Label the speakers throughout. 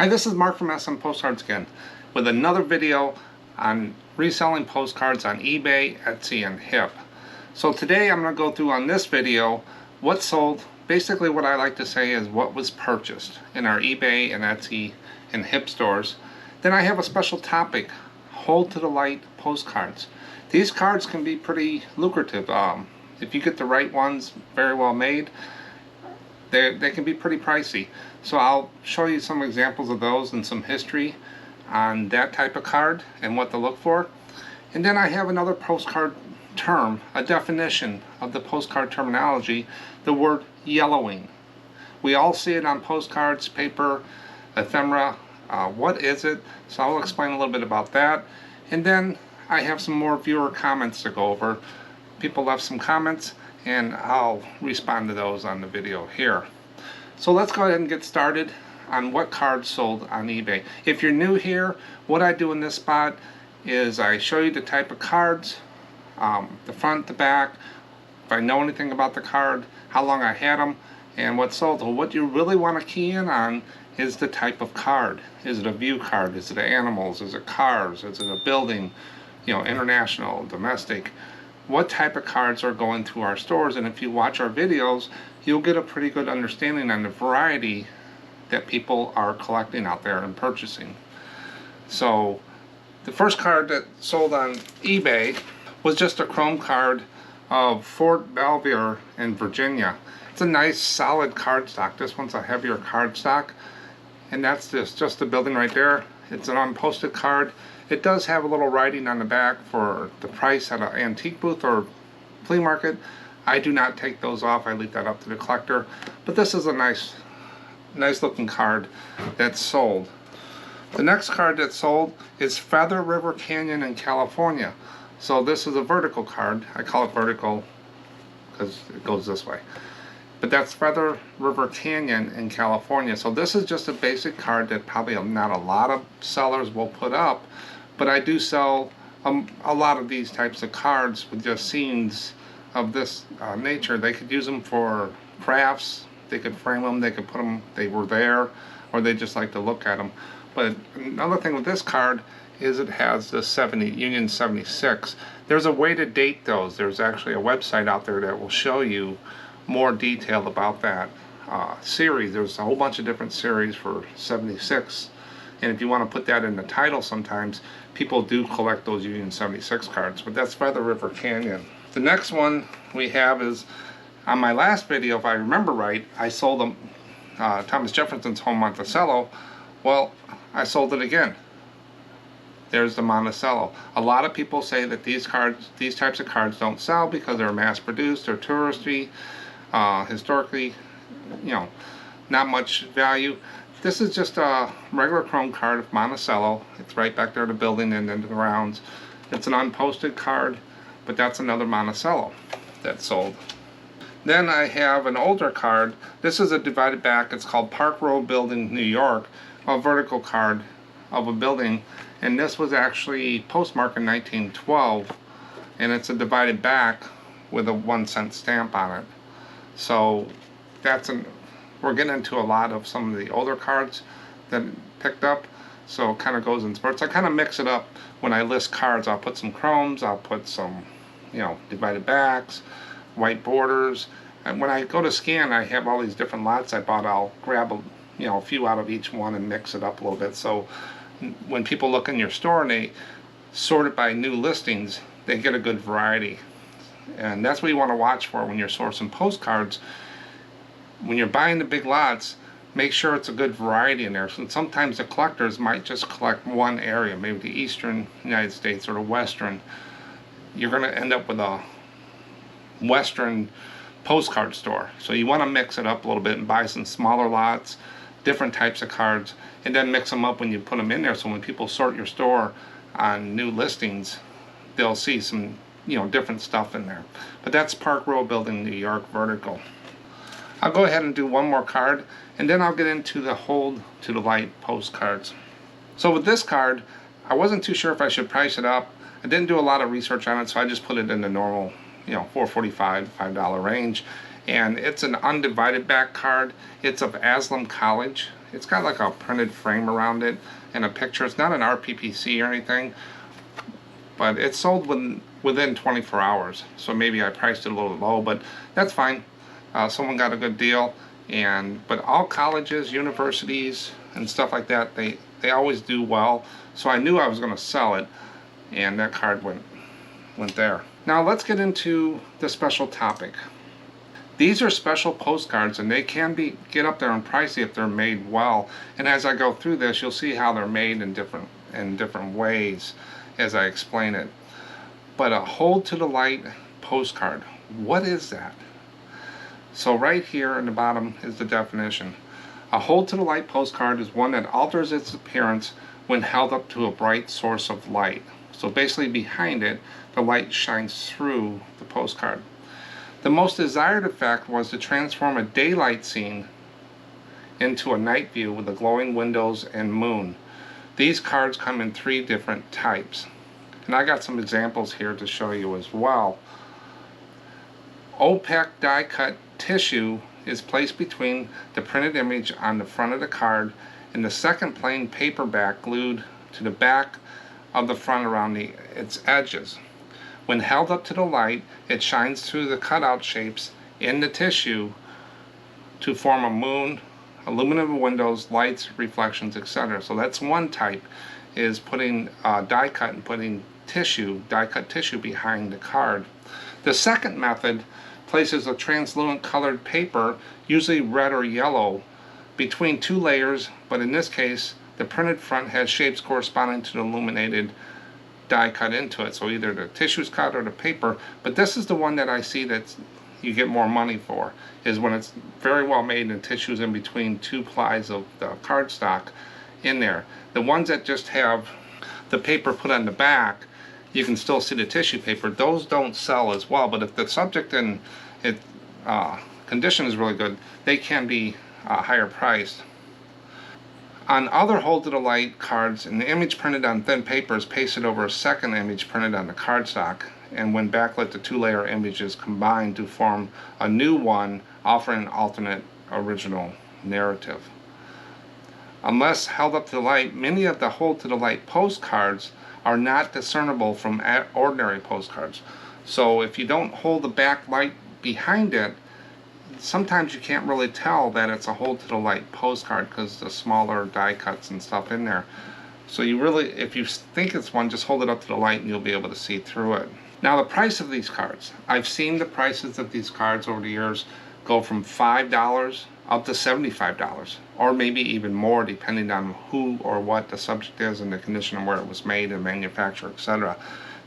Speaker 1: Hi, this is Mark from SMPostcards again with another video on reselling postcards on eBay, Etsy, and Hip. So today I'm going to go through on this video what sold. Basically what I like to say is what was purchased in our eBay and Etsy and Hip stores. Then I have a special topic, hold to the light postcards. These cards can be pretty lucrative. If you get the right ones, very well made, they can be pretty pricey. So I'll show you some examples of those and some history on that type of card and what to look for. And then I have another postcard term, a definition of the postcard terminology, the word yellowing. We all see it on postcards, paper, ephemera. What is it? So I'll explain a little bit about that. And then I have some more viewer comments to go over. People left some comments and I'll respond to those on the video here. So let's go ahead and get started on what cards sold on eBay. If you're new here, what I do in this spot is I show you the type of cards, the front, the back, if I know anything about the card, how long I had them, and what sold. So what you really want to key in on is the type of card. Is it a view card? Is it animals? Is it cars? Is it a building? You know, international, domestic. What type of cards are going through our stores? And if you watch our videos, you'll get a pretty good understanding on the variety that people are collecting out there and purchasing. So the first card that sold on eBay was just a chrome card of Fort Belvoir in Virginia. It's a nice solid card stock. This one's a heavier card stock, and that's just the building right there. It's an unposted card. It does have a little writing on the back for the price at an antique booth or flea market. I do not take those off. I leave that up to the collector. But this is a nice looking card that's sold. The next card that's sold is Feather River Canyon in California. So this is a vertical card. I call it vertical because it goes this way. But that's Feather River Canyon in California. So this is just a basic card that probably not a lot of sellers will put up. But I do sell a lot of these types of cards with just scenes of this nature. They could use them for crafts, they could frame them, they could put them, they were there, or they just like to look at them. But another thing with this card is it has the Union 76. There's a way to date those. There's actually a website out there that will show you more detail about that series. There's a whole bunch of different series for 76. And if you want to put that in the title, sometimes people do collect those Union 76 cards, but that's Feather River Canyon. The next one we have is, on my last video, if I remember right, I sold them Thomas Jefferson's Home Monticello. Well, I sold it again. There's the Monticello. A lot of people say that these types of cards don't sell because they're mass produced, they're touristy, historically, you know, not much value. This is just a regular chrome card of Monticello. It's right back there, the building and into the rounds. It's an unposted card, but that's another Monticello that sold. Then I have an older card. This is a divided back. It's called Park Row Building, New York, a vertical card of a building. And this was actually postmarked in 1912. And it's a divided back with a 1-cent stamp on it. So we're getting into a lot of some of the older cards that picked up, so it kind of goes in spurts. I kind of mix it up when I list cards. I'll put some chromes, I'll put some, you know, divided backs, white borders, and when I go to scan, I have all these different lots I bought. I'll grab a few out of each one and mix it up a little bit. So when people look in your store and they sort it by new listings, they get a good variety, and that's what you want to watch for when you're sourcing postcards. When you're buying the big lots, make sure it's a good variety in there. So sometimes the collectors might just collect one area, maybe the eastern United States or the western. You're going to end up with a western postcard store. So you want to mix it up a little bit and buy some smaller lots, different types of cards, and then mix them up when you put them in there. So when people sort your store on new listings, they'll see some, you know, different stuff in there. But that's Park Row Building, New York, vertical. I'll go ahead and do one more card, and then I'll get into the hold to the light postcards. So with this card, I wasn't too sure if I should price it up. I didn't do a lot of research on it, so I just put it in the normal, you know, $4.45 to $5 range. And it's an undivided back card. It's of Aslam College It's got like a printed frame around it and a picture. It's not an RPPC or anything, but it's sold within 24 hours. So maybe I priced it a little low, but that's fine. Someone got a good deal. But all colleges, universities, and stuff like that, they always do well. So I knew I was going to sell it, and that card went there. Now let's get into the special topic. These are special postcards, and they can get up there in pricey if they're made well. And as I go through this, you'll see how they're made in different ways as I explain it. But a hold to the light postcard, what is that? So right here in the bottom is the definition. A hold to the light postcard is one that alters its appearance when held up to a bright source of light. So basically behind it, the light shines through the postcard. The most desired effect was to transform a daylight scene into a night view with the glowing windows and moon. These cards come in 3 different types. And I got some examples here to show you as well. Opaque die-cut tissue is placed between the printed image on the front of the card and the second plain paperback glued to the back of the front around its edges. When held up to the light, it shines through the cutout shapes in the tissue to form a moon, aluminum windows, lights, reflections, etc. So that's one type, is putting die cut and putting die cut tissue behind the card. The second method places a translucent colored paper, usually red or yellow, between 2 layers, but in this case the printed front has shapes corresponding to the illuminated die cut into it. So either the tissue's cut or the paper, but this is the one that I see that you get more money for, is when it's very well made and tissue's in between 2 plies of the cardstock in there. The ones that just have the paper put on the back, you can still see the tissue paper. Those don't sell as well, but if the subject and condition is really good, they can be higher priced. On other hold to the light cards, an image printed on thin paper is pasted over a second image printed on the cardstock, and when backlit, the 2-layer images combine to form a new one, offering an alternate original narrative. Unless held up to the light, many of the hold to the light postcards are not discernible from ordinary postcards. So if you don't hold the back light behind it, sometimes you can't really tell that it's a hold to the light postcard because the smaller die cuts and stuff in there. So you really, if you think it's one, just hold it up to the light and you'll be able to see through it. Now the price of these cards. I've seen the prices of these cards over the years go from $5 up to $75, or maybe even more depending on who or what the subject is and the condition and where it was made and manufacturer, etc.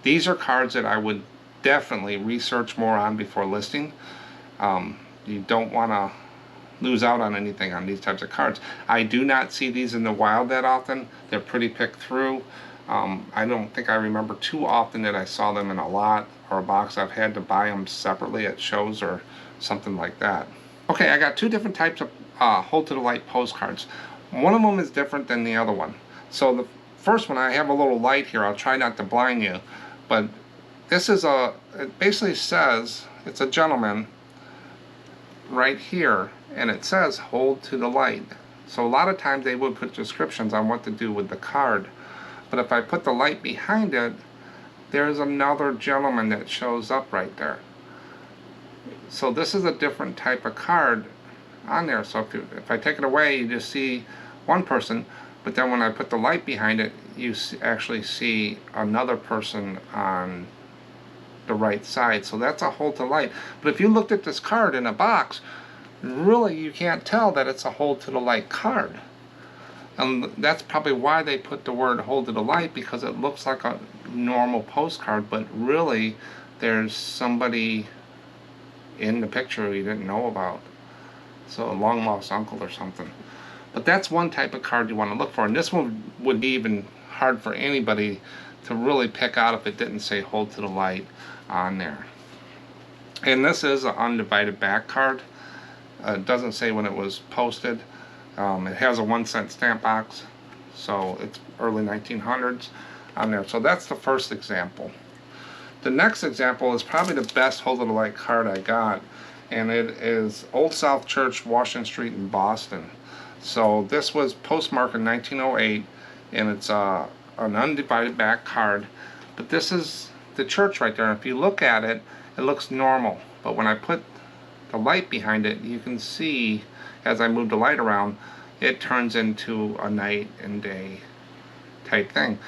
Speaker 1: These are cards that I would definitely research more on before listing. You don't want to lose out on anything on these types of cards. I do not see these in the wild that often. They're pretty picked through. I don't think I remember too often that I saw them in a lot or a box. I've had to buy them separately at shows or something like that. Okay, I got 2 different types of hold to the light postcards. One of them is different than the other one. So the first one, I have a little light here. I'll try not to blind you, but this is it basically says, it's a gentleman right here, and it says hold to the light. So a lot of times they would put descriptions on what to do with the card, but if I put the light behind it, there's another gentleman that shows up right there. So this is a different type of card on there. So if I take it away, you just see one person, but then when I put the light behind it, you actually see another person on the right side. So that's a hold to light. But if you looked at this card in a box, really you can't tell that it's a hold to the light card. And that's probably why they put the word hold to the light, because it looks like a normal postcard, but really there's somebody in the picture you didn't know about. So a long lost uncle or something. But that's one type of card you want to look for, and this one would be even hard for anybody to really pick out if it didn't say hold to the light on there. And this is an undivided back card. It doesn't say when it was posted. It has a 1-cent stamp box, so it's early 1900s on there. So that's the first example. The next example is probably the best hold to the light card I got, and it is Old South Church, Washington Street in Boston. So this was postmarked in 1908, and it's an undivided back card. But this is the church right there. If you look at it, it looks normal. But when I put the light behind it, you can see as I move the light around, it turns into a night and day type thing.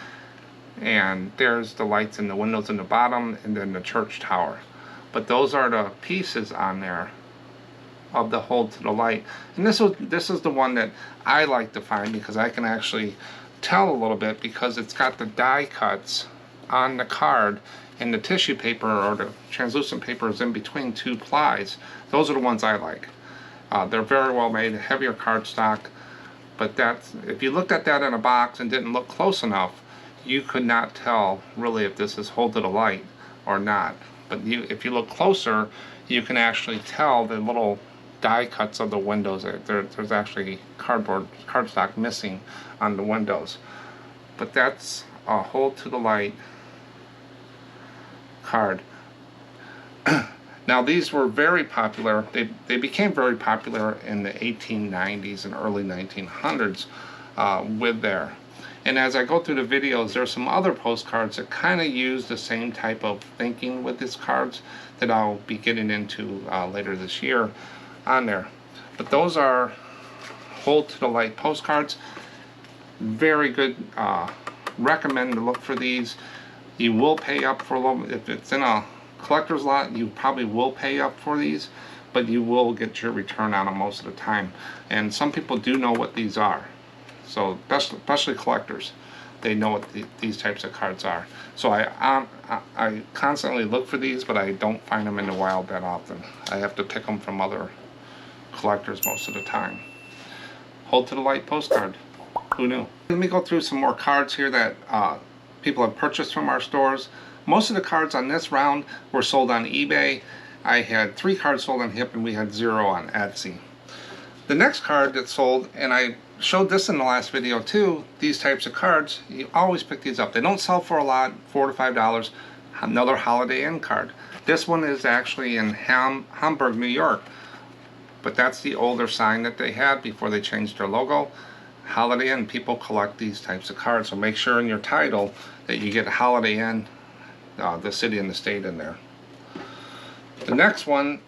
Speaker 1: And there's the lights in the windows in the bottom, and then the church tower. But those are the pieces on there of the hold to the light. And this is the one that I like to find, because I can actually tell a little bit, because it's got the die cuts on the card, and the tissue paper or the translucent paper is in between two plies. Those are the ones I like. They're very well made, heavier cardstock. But that's, if you looked at that in a box and didn't look close enough, you could not tell really if this is hold to the light or not. But if you look closer, you can tell the little die cuts of the windows. There's actually cardstock missing on the windows. But that's a hold to the light card. Now these were very popular. They became very popular in the 1890s and early 1900s with there. And as I go through the videos, there's some other postcards that kind of use the same type of thinking with these cards that I'll be getting into later this year on there. But those are hold to the light postcards. Very good. Recommend to look for these. You will pay up for a little. If it's in a collector's lot, you probably will pay up for these, but you will get your return on them most of the time. And some people do know what these are. So especially collectors, they know what these types of cards are. So I constantly look for these, but I don't find them in the wild that often. I have to pick them from other collectors most of the time. Hold to the light postcard. Who knew? Let me go through some more cards here that people have purchased from our stores. Most of the cards on this round were sold on eBay. I had 3 cards sold on HIP, and we had 0 on Etsy. The next card that sold, and I showed this in the last video too, these types of cards, you always pick these up. They don't sell for a lot, $4 to $5. Another Holiday Inn card. This one is actually in Hamburg, New York. But that's the older sign that they had before they changed their logo. Holiday Inn, people collect these types of cards. So make sure in your title that you get Holiday Inn, the city and the state in there. The next one,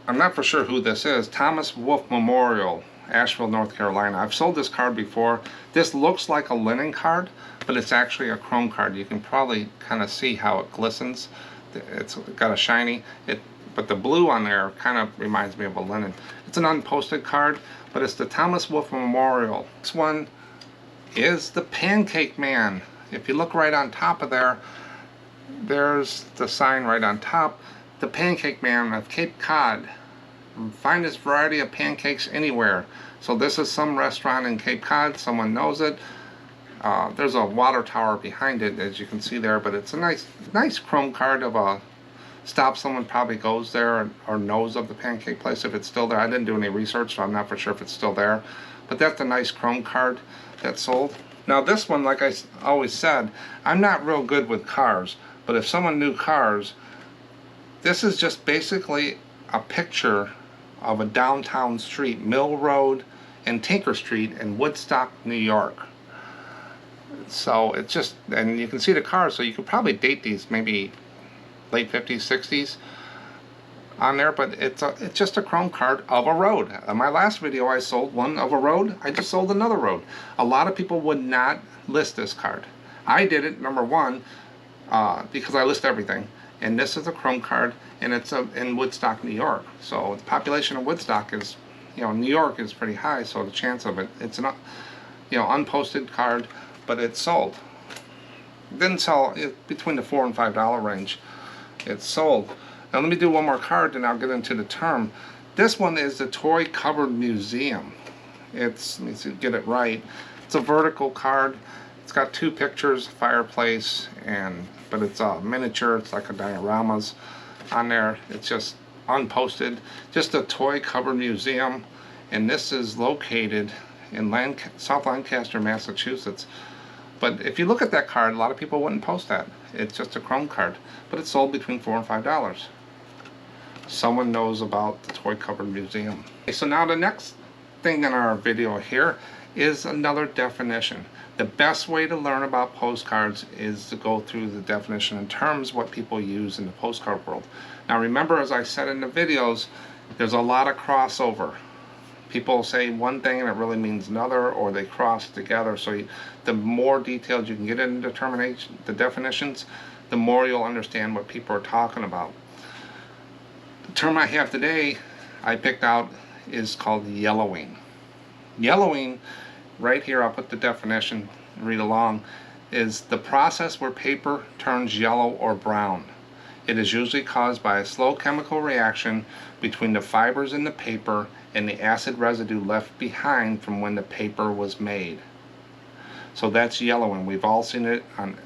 Speaker 1: I'm not for sure who this is. Thomas Wolfe Memorial, Asheville, North Carolina. I've sold this card before. This looks like a linen card, but it's actually a chrome card. You can probably kind of see how it glistens. It's got a shiny, but the blue on there kind of reminds me of a linen. It's an unposted card, but it's the Thomas Wolfe Memorial. This one is the Pancake Man. If you look right on top of there, there's the sign right on top. The Pancake Man of Cape Cod. Finest variety of pancakes anywhere. So this is some restaurant in Cape Cod. Someone knows it. There's a water tower behind it, as you can see there, but it's a nice chrome card of a stop. Someone probably goes there or knows of the pancake place if it's still there. I didn't do any research, so I'm not for sure if it's still there. But that's a nice chrome card that sold. Now this one, like I always said, I'm not real good with cars, but if someone knew cars, this is just basically a picture of a downtown street, Mill Road and Tinker Street in Woodstock, New York. So it's just, and you can see the cars, so you could probably date these maybe late 50s, 60s on there, but it's just a chrome card of a road. In my last video I sold one of a road. I just sold another road. A lot of people would not list this card. I did it, number one, because I list everything. And this is a chrome card, and it's in Woodstock, New York. So the population of Woodstock is, New York is pretty high, so the chance of it, it's an, unposted card, but it's sold. It didn't sell between the $4 and $5 range. It's sold. Now let me do one more card, and I'll get into the term. This one is the Toy Covered Museum. Let me see, get it right. It's a vertical card. It's got 2 pictures, fireplace, but it's a miniature. It's like a dioramas on there. It's just unposted. Just a toy covered museum, and this is located in South Lancaster, Massachusetts. But if you look at that card, a lot of people wouldn't post that. It's just a chrome card, but it's sold between $4 and $5. Someone knows about the toy covered museum. Okay, so now the next thing in our video here is another definition. The best way to learn about postcards is to go through the definition in terms of what people use in the postcard world. Now remember, as I said in the videos, there's a lot of crossover. People say one thing and it really means another, or they cross together. So the more detailed you can get into the definitions, the more you'll understand what people are talking about. The term I have today, I picked out, is called yellowing. Yellowing, right here, I'll put the definition, read along, is the process where paper turns yellow or brown. It is usually caused by a slow chemical reaction between the fibers in the paper and the acid residue left behind from when the paper was made. So that's yellowing. We've all seen it on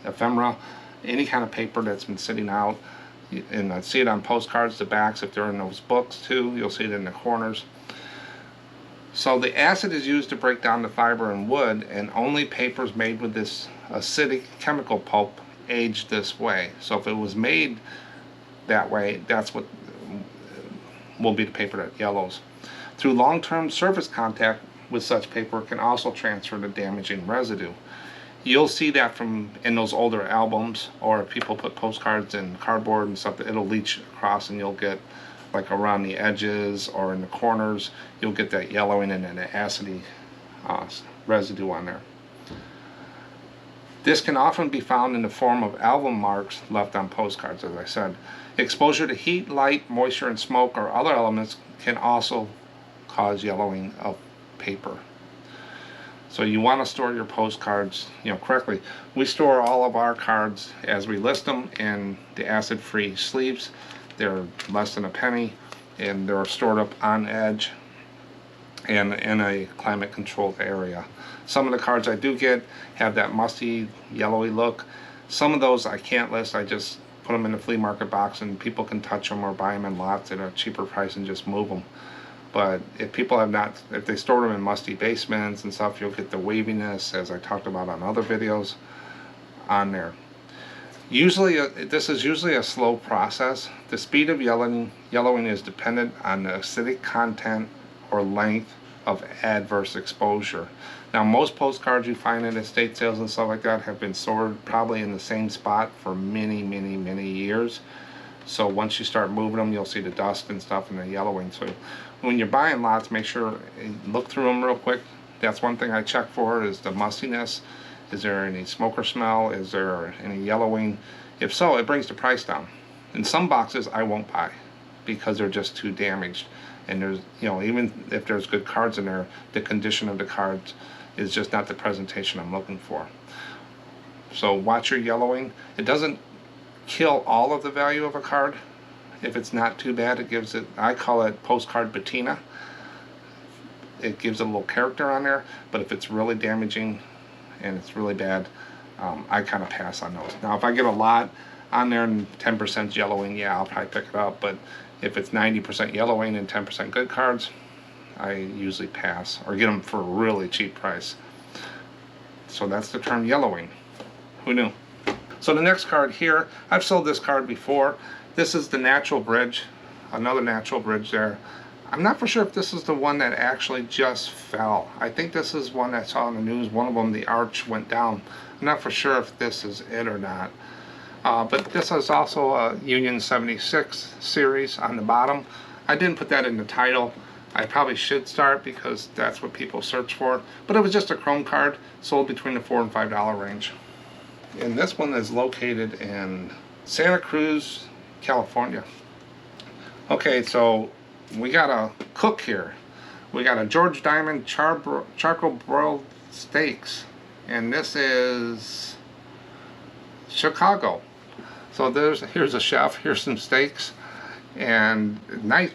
Speaker 1: ephemera, any kind of paper that's been sitting out, and I see it on postcards, the backs, if they're in those books too, you'll see it in the corners. So the acid is used to break down the fiber in wood, and only papers made with this acidic chemical pulp age this way. So if it was made that way, that's what will be the paper that yellows. Through long-term surface contact with such paper can also transfer the damaging residue. You'll see that in those older albums, or if people put postcards in cardboard and stuff, it'll leach across and you'll get, like around the edges or in the corners, you'll get that yellowing and an acidy residue on there. This can often be found in the form of album marks left on postcards, as I said. Exposure to heat, light, moisture, and smoke or other elements can also cause yellowing of paper. So you want to store your postcards, correctly. We store all of our cards as we list them in the acid-free sleeves. They're less than a penny, and they're stored up on edge and in a climate-controlled area. Some of the cards I do get have that musty, yellowy look. Some of those I can't list. I just put them in the flea market box, and people can touch them or buy them in lots at a cheaper price and just move them. But if people have not, if they store them in musty basements and stuff, you'll get the waviness, as I talked about on other videos, on there. Usually, this is usually a slow process. The speed of yellowing is dependent on the acidic content or length of adverse exposure. Now, most postcards you find in estate sales and stuff like that have been stored probably in the same spot for many, many, many years. So once you start moving them, you'll see the dust and stuff and the yellowing. So when you're buying lots, make sure you look through them real quick. That's one thing I check for, is the mustiness. Is there any smoke or smell? Is there any yellowing? If so, it brings the price down. In some boxes I won't buy because they're just too damaged. And there's, even if there's good cards in there, the condition of the cards is just not the presentation I'm looking for. So watch your yellowing. It doesn't kill all of the value of a card. If it's not too bad, it gives it, I call it postcard patina. It gives it a little character on there. But if it's really damaging and it's really bad, I kind of pass on those. Now if I get a lot on there and 10% yellowing, yeah, I'll probably pick it up. But if it's 90% yellowing and 10% good cards, I usually pass or get them for a really cheap price. So that's the term yellowing. Who knew? So the next card here, I've sold this card before. This is the natural bridge, another natural bridge there. I'm not for sure if this is the one that actually just fell. I think this is one I saw in the news. One of them, the arch went down. I'm not for sure if this is it or not. But this is also a Union 76 series on the bottom. I didn't put that in the title. I probably should start because that's what people search for. But it was just a chrome card, sold between the $4 and $5 range. And this one is located in Santa Cruz, California. Okay, so we got a cook here. We got a George Diamond charcoal broiled steaks, and this is Chicago. So here's a chef, here's some steaks, and nice.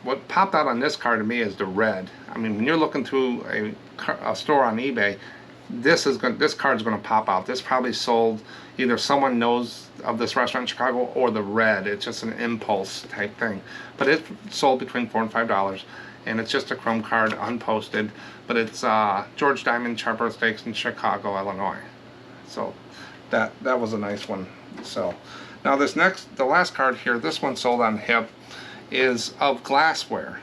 Speaker 1: What popped out on this card to me is the red. I mean, when you're looking through a store on eBay, this card's going to pop out. This probably sold, either someone knows of this restaurant in Chicago or the red. It's just an impulse type thing. But it sold between $4 and $5, and it's just a chrome card, unposted. But it's George Diamond charcoal steaks in Chicago, Illinois. So that was a nice one. So now the last card here, this one sold on Hip, is of glassware.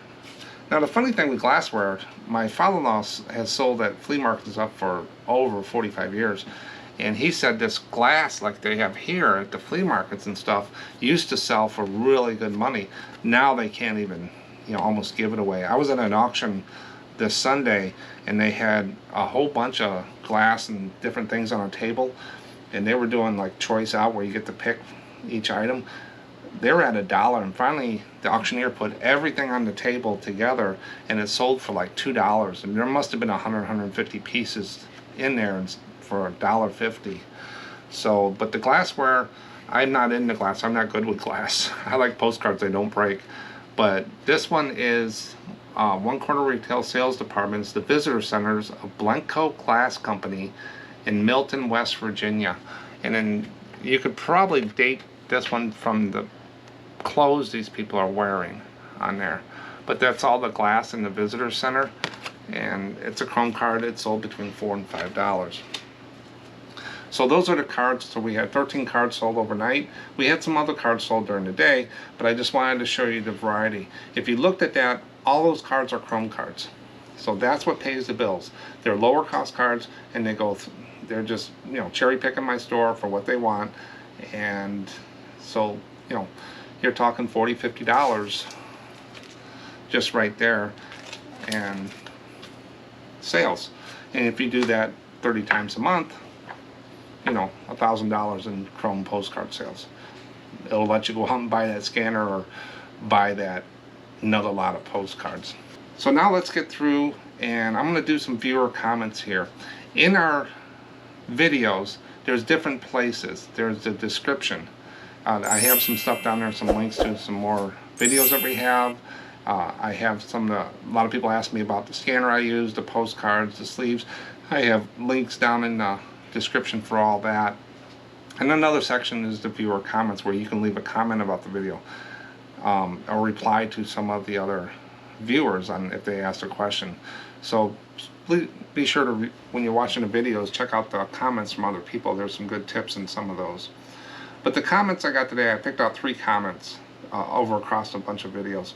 Speaker 1: Now the funny thing with glassware, my father-in-law has sold at flea markets up for over 45 years. And he said this glass like they have here at the flea markets and stuff used to sell for really good money. Now they can't even, almost give it away. I was at an auction this Sunday and they had a whole bunch of glass and different things on a table, and they were doing like choice out where you get to pick each item. They were at $1, and finally the auctioneer put everything on the table together and it sold for like $2, and there must have been 150 pieces in there for $1.50. So, but the glassware, I'm not into glass. I'm not good with glass. I like postcards, they don't break. But this one is One Corner Retail Sales Department. It's the Visitor Centers of Blenco Glass Company in Milton, West Virginia. And then you could probably date this one from the clothes these people are wearing on there. But that's all the glass in the Visitor Center. And it's a chrome card. It's sold between $4 and $5. So those are the cards. So we had 13 cards sold overnight. We had some other cards sold during the day, but I just wanted to show you the variety. If you looked at that, all those cards are chrome cards. So that's what pays the bills. They're lower cost cards, and they're just, cherry picking my store for what they want. And so, you're talking $40, $50 just right there, and sales. And if you do that 30 times a month, $1,000 in chrome postcard sales. It'll let you go out and buy that scanner or buy that another lot of postcards. So now let's get through, and I'm going to do some viewer comments here. In our videos, there's different places. There's the description. I have some stuff down there, some links to some more videos that we have. I have a lot of people ask me about the scanner I use, the postcards, the sleeves. I have links down in the description for all that. And another section is the viewer comments, where you can leave a comment about the video or reply to some of the other viewers on if they ask a question. So please be sure to, when you're watching the videos, check out the comments from other people. There's some good tips in some of those. But the comments I got today, I picked out 3 comments over across a bunch of videos.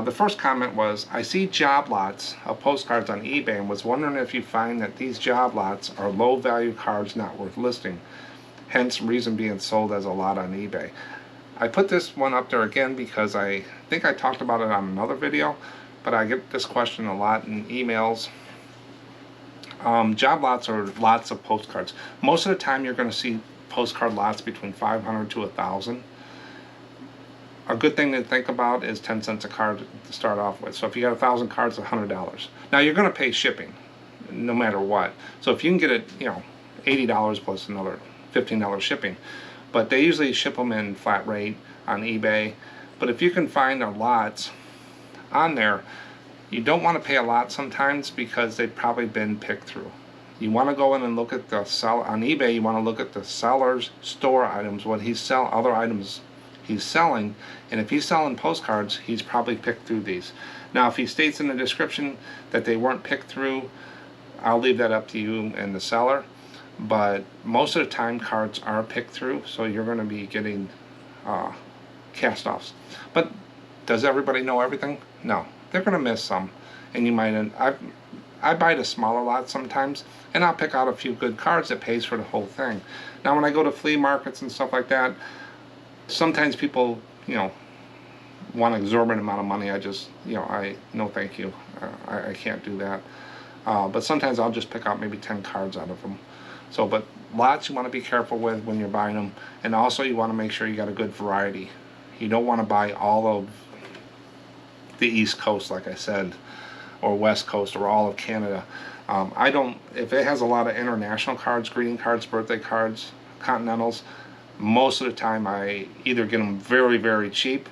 Speaker 1: The first comment was, I see job lots of postcards on eBay and was wondering if you find that these job lots are low value cards not worth listing, hence reason being sold as a lot on eBay. I put this one up there again because I think I talked about it on another video, but I get this question a lot in emails. Job lots are lots of postcards. Most of the time you're going to see postcard lots between 500 to 1,000. A good thing to think about is 10 cents a card to start off with. So if you got 1,000 cards, $100. Now you're going to pay shipping, no matter what. So if you can get it, $80 plus another $15 shipping. But they usually ship them in flat rate on eBay. But if you can find a lot on there, you don't want to pay a lot sometimes because they've probably been picked through. You want to go in and look at the on eBay. You want to look at the seller's store items, what other items he's selling, and if he's selling postcards, he's probably picked through these. Now if he states in the description that they weren't picked through, I'll leave that up to you and the seller, but most of the time cards are picked through, so you're going to be getting cast-offs. But does everybody know everything? No, they're going to miss some, and you might. I buy the smaller lots sometimes, and I'll pick out a few good cards that pays for the whole thing. Now when I go to flea markets and stuff like that, sometimes people, want an exorbitant amount of money. I just, no thank you. I can't do that. But sometimes I'll just pick out maybe 10 cards out of them. So, but lots you want to be careful with when you're buying them. And also you want to make sure you got a good variety. You don't want to buy all of the East Coast, like I said, or West Coast, or all of Canada. If it has a lot of international cards, greeting cards, birthday cards, continentals, most of the time I either get them very, very cheap,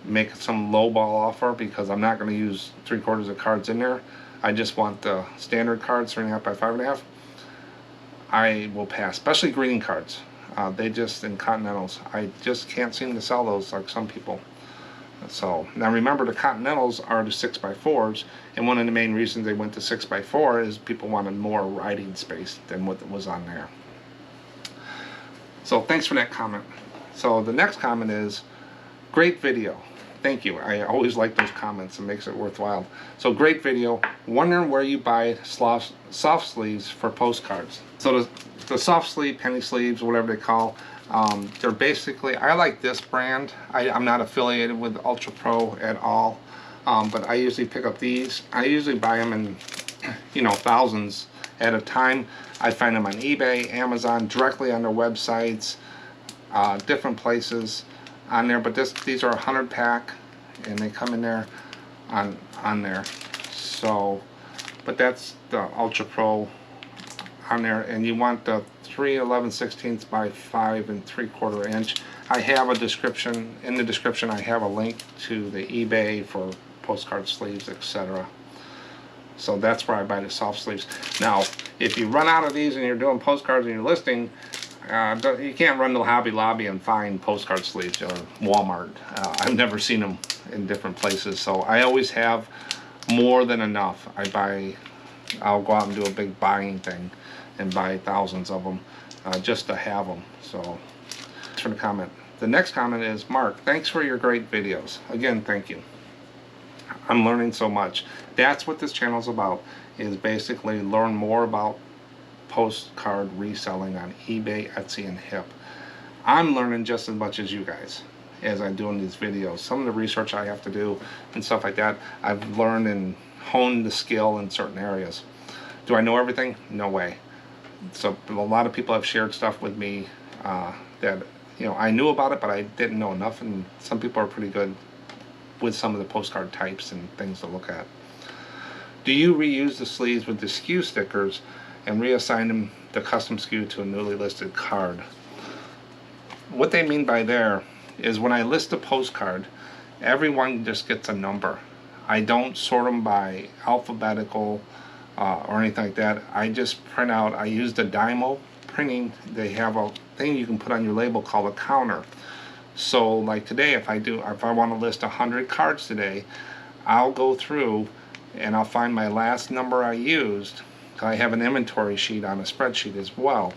Speaker 1: make some lowball offer because I'm not going to use 3/4 of cards in there. I just want the standard cards, 3.5 by 5.5. I will pass, especially greeting cards. They just, in continentals, I just can't seem to sell those like some people. So now remember, the continentals are the 6x4s, and one of the main reasons they went to 6x4 is people wanted more writing space than what was on there. So thanks for that comment. So the next comment is, great video. thank you. I always like those comments. It makes it worthwhile. So great video. Wondering where you buy soft sleeves for postcards. So the soft sleeve, penny sleeves, whatever they call, they're basically, I like this brand. I'm not affiliated with Ultra Pro at all, but I usually pick up these. I usually buy them in, you know, thousands at a time. I find them on eBay, Amazon, directly on their websites, different places on there. But these are a 100 pack, and they come in there on there. So, but that's the Ultra Pro on there, and you want the 3/11/16 by 5 3/4 inch. I have a description. In the description, I have a link to the eBay for postcard sleeves, etc. So that's where I buy the soft sleeves. Now, if you run out of these and you're doing postcards and you're listing, you can't run to Hobby Lobby and find postcard sleeves, or Walmart. I've never seen them in different places, so I always have more than enough. I'll go out and do a big buying thing and buy thousands of them just to have them. So thanks for the comment. The next comment is, Mark, thanks for your great videos. Again, thank you. I'm learning so much. That's what this channel is about, is basically learn more about postcard reselling on eBay, Etsy, and Hip. I'm learning just as much as you guys as I'm doing these videos. Some of the research I have to do and stuff like that, I've learned and honed the skill in certain areas. Do I know everything? No way. So a lot of people have shared stuff with me that, you know, I knew about it, but I didn't know enough, and some people are pretty good with some of the postcard types and things to look at. Do you reuse the sleeves with the SKU stickers and reassign them the custom SKU to a newly listed card? What they mean by there is, when I list a postcard, everyone just gets a number. I don't sort them by alphabetical or anything like that. I just print out, I use the Dymo printing. They have a thing you can put on your label called a counter. So like today, if I want to list 100 cards today, I'll go through and I'll find my last number I used. I have an inventory sheet on a spreadsheet as well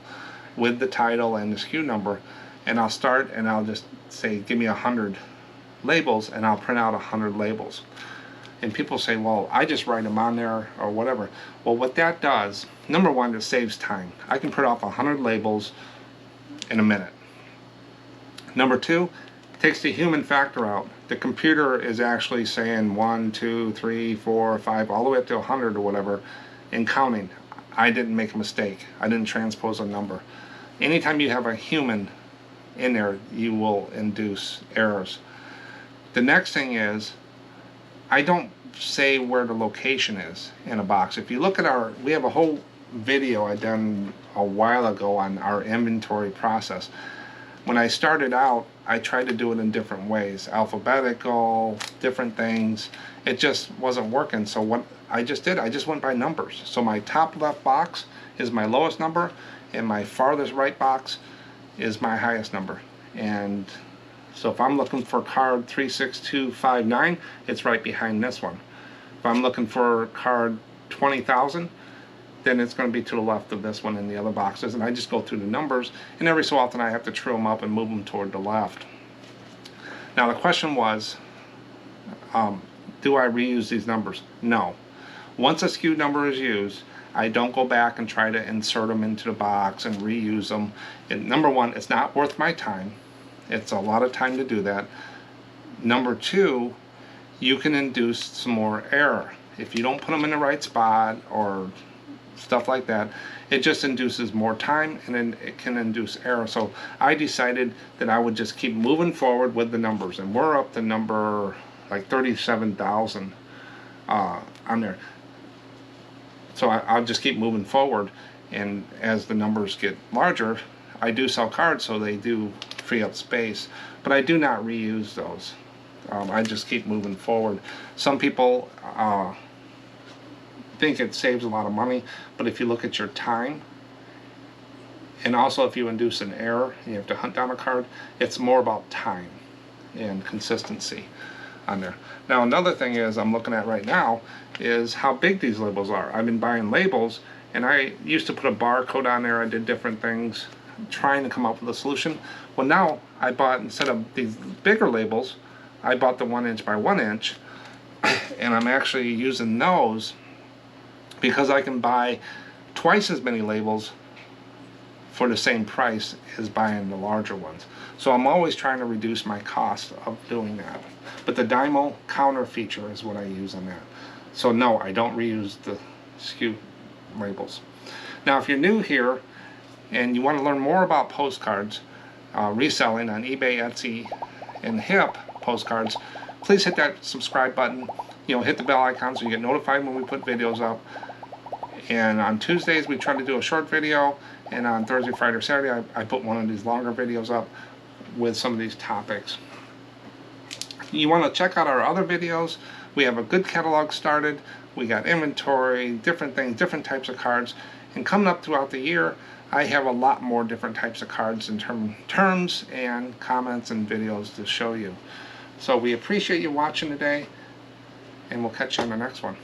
Speaker 1: with the title and the SKU number, and I'll start and I'll just say, give me 100 labels, and I'll print out 100 labels. And people say, well, I just write them on there or whatever. Well, what that does, number one, it saves time. I can print off 100 labels in a minute. Number two, takes the human factor out. The computer is actually saying 1, 2, 3, 4, 5, all the way up to 100 or whatever, and counting. I didn't make a mistake. I didn't transpose a number. Anytime you have a human in there, you will induce errors. The next thing is, I don't say where the location is in a box. If you look at we have a whole video I done a while ago on our inventory process. When I started out, I tried to do it in different ways, alphabetical, different things. It just wasn't working. So what I just did, I just went by numbers. So my top left box is my lowest number, and my farthest right box is my highest number. And so if I'm looking for card 36259, it's right behind this one. If I'm looking for card 20,000, then it's going to be to the left of this one in the other boxes. And I just go through the numbers, and every so often I have to true them up and move them toward the left. Now the question was, do I reuse these numbers? No. Once a SKU number is used, I don't go back and try to insert them into the box and reuse them. And number one, it's not worth my time. It's a lot of time to do that. Number two, you can induce some more error. If you don't put them in the right spot or stuff like that, it just induces more time, and then it can induce error. So I decided that I would just keep moving forward with the numbers, and we're up to number like 37,000 on there. So I'll just keep moving forward, and as the numbers get larger, I do sell cards, so they do free up space, but I do not reuse those. I just keep moving forward. Some people think it saves a lot of money, but if you look at your time, and also if you induce an error, you have to hunt down a card, it's more about time and consistency on there. Now another thing is I'm looking at right now is how big these labels are. I've been buying labels, and I used to put a barcode on there. I did different things trying to come up with a solution. Well, now I bought, instead of these bigger labels, I bought the 1 inch by 1 inch, and I'm actually using those because I can buy twice as many labels for the same price as buying the larger ones. So I'm always trying to reduce my cost of doing that. But the Dymo counter feature is what I use on that. So no, I don't reuse the SKU labels. Now if you're new here and you want to learn more about postcards, reselling on eBay, Etsy, and HipPostcards, please hit that subscribe button. Hit the bell icon so you get notified when we put videos up. And on Tuesdays we try to do a short video, and on Thursday, Friday, or Saturday I put one of these longer videos up with some of these topics. You want to check out our other videos. We have a good catalog started. We got inventory, different things, different types of cards. And coming up throughout the year, I have a lot more different types of cards in terms and comments and videos to show you. So we appreciate you watching today, and we'll catch you on the next one.